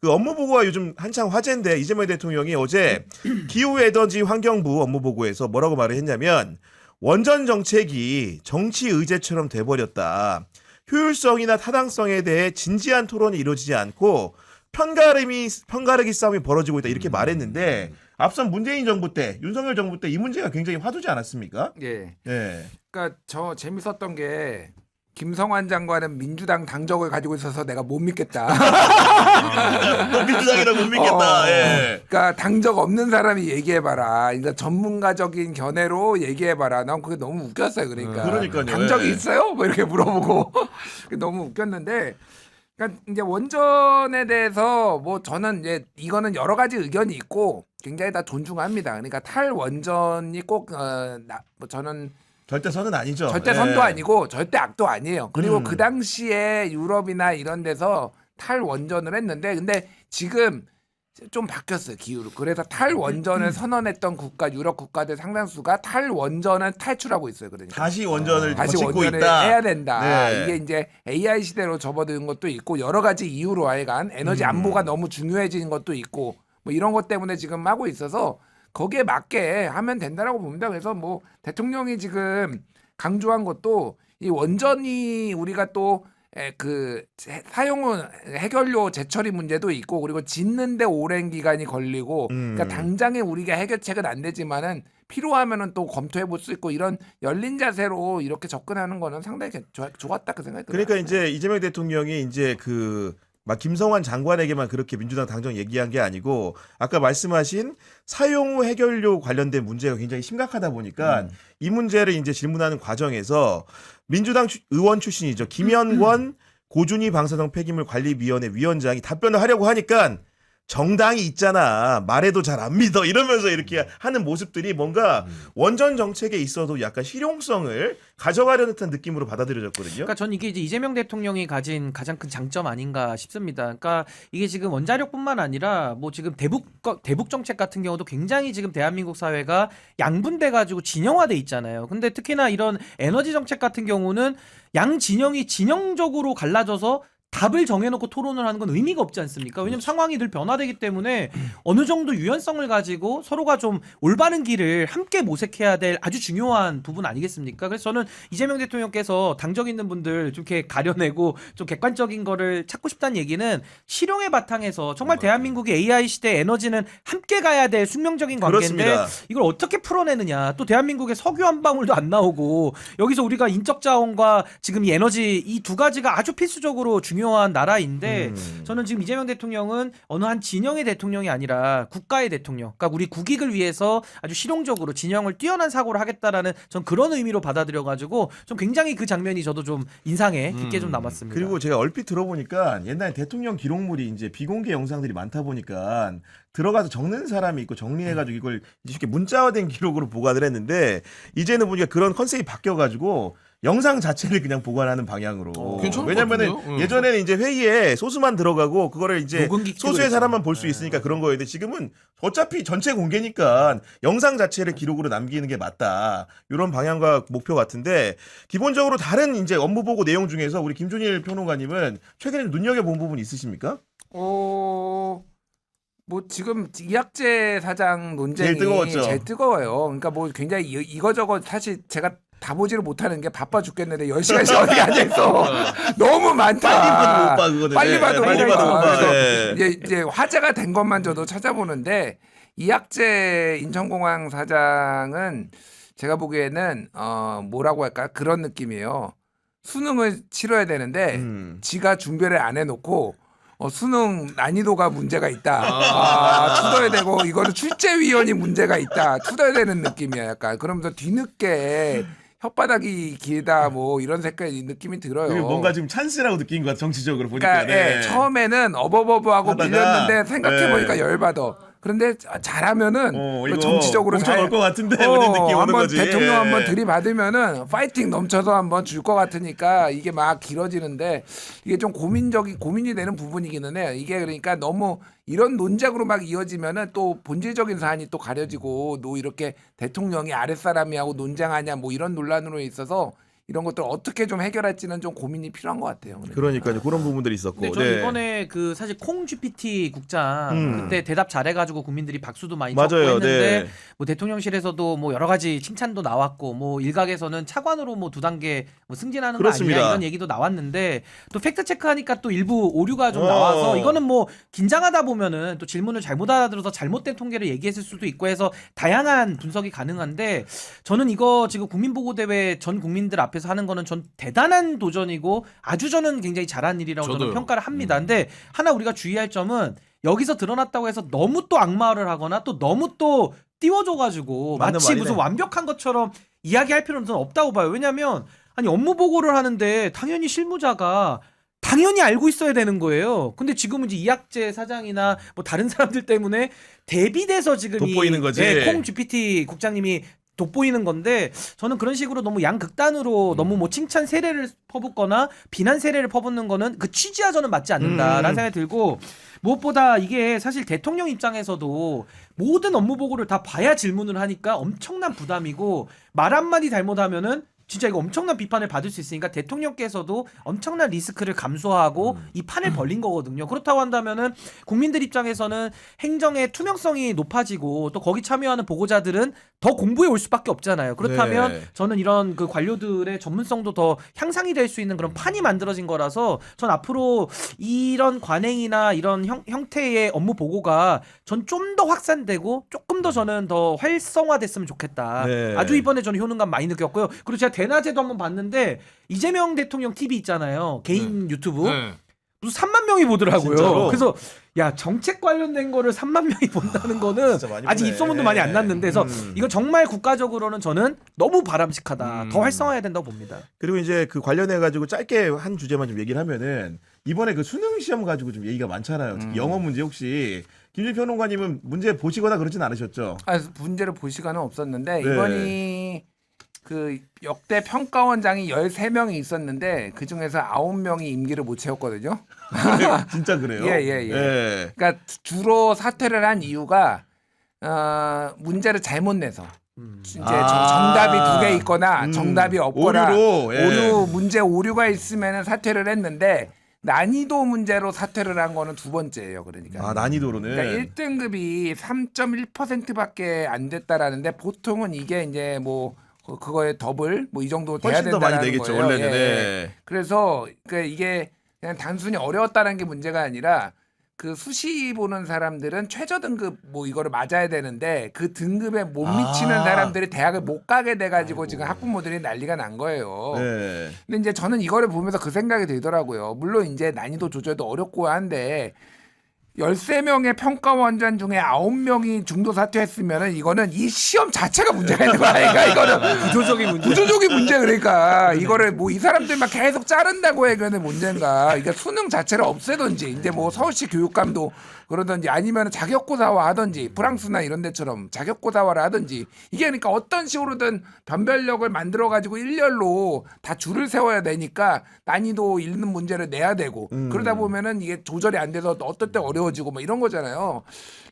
그 업무 보고가 요즘 한창 화제인데 이재명 대통령이 어제 기후 에너지 환경부 업무 보고에서 뭐라고 말을 했냐면 원전 정책이 정치 의제처럼 돼버렸다. 효율성이나 타당성에 대해 진지한 토론이 이루어지지 않고 편가르기 싸움이 벌어지고 있다 이렇게 말했는데 앞선 문재인 정부 때 윤석열 정부 때 이 문제가 굉장히 화두지 않았습니까? 예. 네. 그러니까 저 재밌었던 게 김성환 장관은 민주당 당적을 가지고 있어서 내가 못 믿겠다. 민주당이라 못 믿겠다. 예. 그러니까 당적 없는 사람이 얘기해봐라. 그러니까 전문가적인 견해로 얘기해봐라. 난 그게 너무 웃겼어요. 그러니까 그러니까요. 당적이 예. 있어요? 뭐 이렇게 물어보고 너무 웃겼는데. 그러니까 이제 원전에 대해서 뭐 저는 이제 이거는 여러 가지 의견이 있고 굉장히 다 존중합니다. 그러니까 탈원전이 꼭 뭐 저는 절대 선은 아니죠. 절대 선도 예. 아니고 절대 악도 아니에요. 그리고 그 당시에 유럽이나 이런 데서 탈원전을 했는데 근데 지금 좀 바뀌었어요. 기후로. 그래서 탈원전을 선언했던 국가 유럽 국가들 상당수가 탈원전을 탈출하고 있어요. 그러니까 다시 원전을 다시 거치고 원전을 있다. 해야 된다. 네. 이게 이제 AI 시대로 접어드는 것도 있고 여러 가지 이유로 하여간 에너지 안보가 너무 중요해지는 것도 있고 뭐 이런 것 때문에 지금 하고 있어서 거기에 맞게 하면 된다라고 봅니다. 그래서 뭐 대통령이 지금 강조한 것도 이 원전이 우리가 또 그 사용 해결료 재처리 문제도 있고 그리고 짓는데 오랜 기간이 걸리고 그러니까 당장에 우리가 해결책은 안 되지만은 필요하면은 또 검토해 볼 수 있고 이런 열린 자세로 이렇게 접근하는 거는 상당히 좋았다 그 생각이 들어요. 그러니까 이제 이재명 대통령이 이제 막 김성환 장관에게만 그렇게 민주당 당정 얘기한 게 아니고 아까 말씀하신 사용 후 해결료 관련된 문제가 굉장히 심각하다 보니까 이 문제를 이제 질문하는 과정에서 민주당 의원 출신이죠. 김현권 고준희 방사성 폐기물 관리위원회 위원장이 답변을 하려고 하니까 정당이 있잖아. 말해도 잘 안 믿어. 이러면서 이렇게 하는 모습들이 뭔가 원전 정책에 있어도 약간 실용성을 가져가려는 듯한 느낌으로 받아들여졌거든요. 그러니까 전 이게 이제 이재명 대통령이 가진 가장 큰 장점 아닌가 싶습니다. 그러니까 이게 지금 원자력뿐만 아니라 뭐 지금 대북 정책 같은 경우도 굉장히 지금 대한민국 사회가 양분돼 가지고 진영화돼 있잖아요. 근데 특히나 이런 에너지 정책 같은 경우는 양 진영이 진영적으로 갈라져서 답을 정해놓고 토론을 하는 건 의미가 없지 않습니까? 왜냐하면 상황이 늘 변화되기 때문에 어느 정도 유연성을 가지고 서로가 좀 올바른 길을 함께 모색해야 될 아주 중요한 부분 아니겠습니까? 그래서 저는 이재명 대통령께서 당적 있는 분들 좀 이렇게 가려내고 좀 객관적인 거를 찾고 싶다는 얘기는 실용의 바탕에서 정말 대한민국의 AI 시대 에너지는 함께 가야 될 숙명적인 관계인데 그렇습니다. 이걸 어떻게 풀어내느냐. 또 대한민국에 석유 한 방울도 안 나오고 여기서 우리가 인적 자원과 지금 이 에너지 이 두 가지가 아주 필수적으로 중요한 나라인데 저는 지금 이재명 대통령은 어느 한 진영의 대통령이 아니라 국가의 대통령, 그러니까 우리 국익을 위해서 아주 실용적으로 진영을 뛰어난 사고를 하겠다라는 전 그런 의미로 받아들여가지고 좀 굉장히 그 장면이 저도 좀 인상에 깊게 좀 남았습니다. 그리고 제가 얼핏 들어보니까 옛날 대통령 기록물이 이제 비공개 영상들이 많다 보니까 들어가서 적는 사람이 있고 정리해가지고 이걸 이렇게 문자화된 기록으로 보관을 했는데 이제는 보니까 그런 컨셉이 바뀌어가지고 영상 자체를 그냥 보관하는 방향으로. 괜찮을 것 왜냐면은 같은데요? 예전에는 이제 회의에 소수만 들어가고 그거를 이제 녹음기 끼고 소수의 있잖아요. 사람만 볼 수 있으니까 그런 거였는데 지금은 어차피 전체 공개니까 영상 자체를 기록으로 남기는 게 맞다. 이런 방향과 목표 같은데 기본적으로 다른 이제 업무 보고 내용 중에서 우리 김준일 평론가님은 최근에 눈여겨본 부분 있으십니까? 뭐 지금 이학재 사장 논쟁이 제일 뜨거웠죠. 제일 뜨거워요. 그러니까 뭐 굉장히 이거저거 사실 제가 다 보지를 못하는 게 바빠 죽겠는데 10시간씩 어디 앉아있어. 너무 많다. 빨리 봐도 못 봐, 그거는. 빨리 봐도 빨리 못 봐도 못 봐. 봐. 그래서 예. 이제 화제가 된 것만 저도 찾아보는데 이학재 인천공항 사장은 제가 보기에는 뭐라고 할까 그런 느낌이에요. 수능을 치러야 되는데 지가 준비를 안 해놓고 수능 난이도가 문제가 있다. 투덜 되고 이거는 출제위원이 문제가 있다. 투덜 되는 느낌이야 약간. 그러면서 뒤늦게 혓바닥이 길다 뭐 이런 색깔 느낌이 들어요. 그게 뭔가 지금 찬스라고 느낀 것 같아 정치적으로 보니까. 그러니까 예, 처음에는 어버버버하고 하다가, 밀렸는데 생각해보니까 예. 열받아. 그런데 잘하면은 이거 정치적으로 뭉쳐놓을 것 같은데 이런 느낌 오는 한번 거지. 대통령 예. 한번 들이받으면은 파이팅 넘쳐서 한번 줄 것 같으니까 이게 막 길어지는데 이게 좀 고민이 되는 부분이기는 해요. 이게 그러니까 너무 이런 논쟁으로 막 이어지면은 또 본질적인 사안이 또 가려지고 너 이렇게 대통령이 아랫사람이하고 논쟁하냐 뭐 이런 논란으로 있어서 이런 것들 어떻게 좀 해결할지는 좀 고민이 필요한 것 같아요. 그러니까요. 그런 부분들이 있었고. 근데 저 이번에 그 사실 콩 GPT 국장 그때 대답 잘해가지고 국민들이 박수도 많이 쳤고 맞아요. 했는데 네. 뭐 대통령실에서도 뭐 여러 가지 칭찬도 나왔고 뭐 일각에서는 차관으로 뭐 2단계 뭐 승진하는 거 그렇습니다. 아니냐 이런 얘기도 나왔는데 또 팩트 체크하니까 또 일부 오류가 좀 나와서 이거는 뭐 긴장하다 보면은 또 질문을 잘못 알아들어서 잘못된 통계를 얘기했을 수도 있고 해서 다양한 분석이 가능한데 저는 이거 지금 국민보고대회 전 국민들 앞에서 하는 거는 전 대단한 도전이고 아주 저는 굉장히 잘한 일이라고 저는 저도요. 평가를 합니다. 근데 하나 우리가 주의할 점은 여기서 드러났다고 해서 너무 또 악마를 하거나 또 너무 또 띄워줘가지고 맞는 마치 말이네. 무슨 완벽한 것처럼 이야기할 필요는 저는 없다고 봐요. 왜냐하면 아니 업무 보고를 하는데 당연히 실무자가 당연히 알고 있어야 되는 거예요. 근데 지금은 이제 이학재 사장이나 뭐 다른 사람들 때문에 대비돼서 지금 돋보이는 거지. 콩 GPT 국장님이 돋보이는 건데 저는 그런 식으로 너무 양극단으로 너무 뭐 칭찬 세례를 퍼붓거나 비난 세례를 퍼붓는 거는 그 취지와 저는 맞지 않는다라는 생각이 들고 무엇보다 이게 사실 대통령 입장에서도 모든 업무 보고를 다 봐야 질문을 하니까 엄청난 부담이고 말 한마디 잘못하면은 진짜 이거 엄청난 비판을 받을 수 있으니까 대통령께서도 엄청난 리스크를 감수하고 이 판을 벌린 거거든요. 그렇다고 한다면은 국민들 입장에서는 행정의 투명성이 높아지고 또 거기 참여하는 보고자들은 더 공부해 올 수밖에 없잖아요. 그렇다면 네. 저는 이런 그 관료들의 전문성도 더 향상이 될 수 있는 그런 판이 만들어진 거라서 전 앞으로 이런 관행이나 이런 형태의 업무 보고가 전 좀 더 확산되고 조금 더 저는 더 활성화됐으면 좋겠다. 네. 아주 이번에 저는 효능감 많이 느꼈고요. 그리고 제가 대낮에도 한번 봤는데 이재명 대통령 TV 있잖아요. 개인 유튜브. 네. 무슨 3만 명이 보더라고요. 진짜로? 그래서 야 정책 관련된 거를 3만 명이 본다는 거는 진짜 많이 아직 보네. 입소문도 많이 안 났는데 그래서 음. 이건 정말 국가적으로는 저는 너무 바람직하다. 더 활성화해야 된다고 봅니다. 그리고 이제 그 관련해 가지고 짧게 한 주제만 좀 얘기를 하면은 이번에 그 수능 시험 가지고 좀 얘기가 많잖아요. 특히 영어 문제 혹시 김준 평론가님은 문제 보시거나 그러진 않으셨죠? 문제를 볼 시간은 없었는데 네. 이번이 그 역대 평가원장이 13명이 있었는데 그 중에서 9명이 임기를 못 채웠거든요. 진짜 그래요? 예. 그러니까 주로 사퇴를 한 이유가 문제를 잘못 내서 이제 정답이 2개 있거나 정답이 없거나 오류로, 예. 문제 오류가 있으면 사퇴를 했는데 난이도 문제로 사퇴를 한 거는 두 번째예요. 그러니까. 아 난이도로는. 그러니까 1등급이 3.1%밖에 안 됐다라는데 보통은 이게 이제 뭐 그거에 더블 뭐 이 정도 돼야 훨씬 더 된다는 많이 되겠죠 거예요. 원래는. 예. 네. 그래서 그러니까 이게 그냥 단순히 어려웠다는 게 문제가 아니라 그 수시 보는 사람들은 최저 등급 뭐 이거를 맞아야 되는데 그 등급에 못 미치는 아. 사람들이 대학을 못 가게 돼가지고 지금 학부모들이 난리가 난 거예요. 네. 근데 이제 저는 이거를 보면서 그 생각이 들더라고요. 물론 이제 난이도 조절도 어렵고 한데 13명의 평가원장 중에 9명이 중도 사퇴했으면은 이거는 이 시험 자체가 문제가 있는 거야. 그러니까 이거는 구조적인 문제 그러니까 이거를 뭐 이 사람들만 계속 자른다고 해 그러는 문제인가. 그러니까 수능 자체를 없애든지 이제 뭐 서울시 교육감도 그러든지 아니면 자격고사화 하든지 프랑스나 이런 데처럼 자격고사화를 하든지 이게 그러니까 어떤 식으로든 변별력을 만들어 가지고 일렬로 다 줄을 세워야 되니까 난이도 있는 문제를 내야 되고 그러다 보면은 이게 조절이 안 돼서 어떨 때 어려워지고 뭐 이런 거잖아요.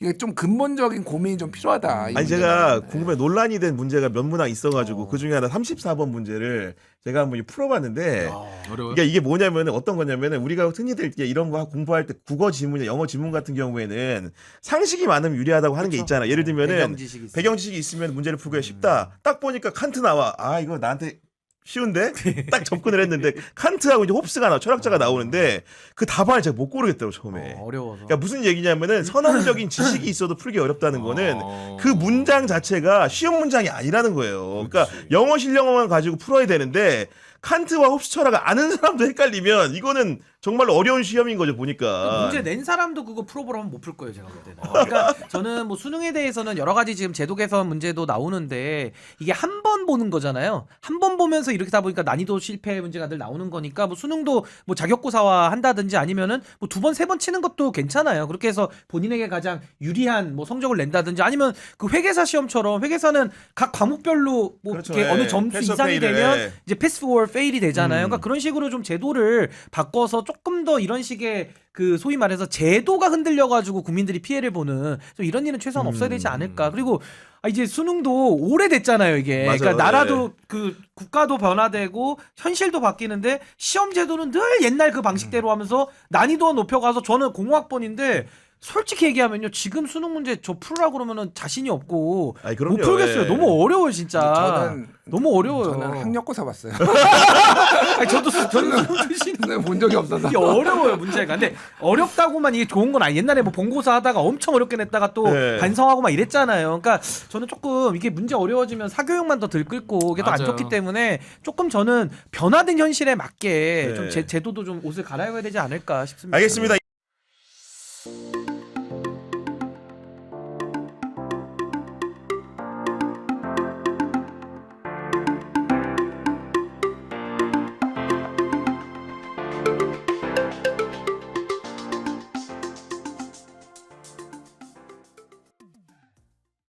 이게 좀 근본적인 고민이 좀 필요하다. 이 아니 제가 문제는. 궁금해 논란이 된 문제가 몇 문항 있어가지고 그 중에 하나 34번 문제를 제가 한번 풀어봤는데 어려워요? 그러니까 이게 뭐냐면은 어떤 거냐면은 우리가 흔히들 이렇게 이런 거 공부할 때 국어 지문이나 영어 지문 같은 경우에는 상식이 많으면 유리하다고 하는 게 있잖아. 예를 들면은 배경지식이 있어요. 배경 지식이 있으면 문제를 풀기가 쉽다. 딱 보니까 칸트 나와. 아 이거 나한테 쉬운데 딱 접근을 했는데 칸트하고 이제 홉스가 나와 철학자가 나오는데 그 답안을 제가 못 고르겠더라고 처음에. 어려워서. 그러니까 무슨 얘기냐면은 선언적인 지식이 있어도 풀기 어렵다는 거는 그 문장 자체가 쉬운 문장이 아니라는 거예요. 그러니까 영어 실력만 가지고 풀어야 되는데 칸트와 홉스 철학을 아는 사람도 헷갈리면 이거는 정말로 어려운 시험인 거죠 보니까. 문제 낸 사람도 그거 풀어보라면 못 풀 거예요 제가 볼 때는. 그러니까 저는 뭐 수능에 대해서는 여러 가지 지금 제도 개선 문제도 나오는데 이게 한 번 보는 거잖아요. 한 번 보면서 이렇게 다 보니까 난이도 실패 문제가 늘 나오는 거니까 뭐 수능도 뭐 자격고사화 한다든지 아니면은 뭐 2번 3번 치는 것도 괜찮아요. 그렇게 해서 본인에게 가장 유리한 뭐 성적을 낸다든지 아니면 그 회계사 시험처럼 회계사는 각 과목별로 뭐 그렇죠. 이렇게 예. 어느 점수 패스 이상이 페이를, 되면 예. 이제 패스 or 페일이 되잖아요. 그러니까 그런 식으로 좀 제도를 바꿔서 조금 더 이런 식의 그 소위 말해서 제도가 흔들려가지고 국민들이 피해를 보는 좀 이런 일은 최소한 없어야 되지 않을까. 그리고 이제 수능도 오래됐잖아요, 이게. 맞아요. 그러니까 나라도 네. 그 국가도 변화되고 현실도 바뀌는데 시험 제도는 늘 옛날 그 방식대로 하면서 난이도 높여가서 저는 공학번인데 솔직히 얘기하면요, 지금 수능 문제 저 풀으라고 그러면은 자신이 없고 아니, 그럼요. 못 풀겠어요. 예. 너무 어려워요, 진짜. 저는 너무 어려워요. 저는 학력고사 봤어요. 아니, 저도 수능 드시는 저는 본 적이 없어서. 이게 어려워요, 문제가. 근데 어렵다고만 이게 좋은 건 아니. 옛날에 뭐 본고사 하다가 엄청 어렵게 냈다가 또 네. 반성하고 막 이랬잖아요. 그러니까 저는 조금 이게 문제 어려워지면 사교육만 더 들끓고 이게 더 안 맞아요. 좋기 때문에 조금 저는 변화된 현실에 맞게 네. 좀 제도도 좀 옷을 갈아입어야 되지 않을까 싶습니다. 알겠습니다.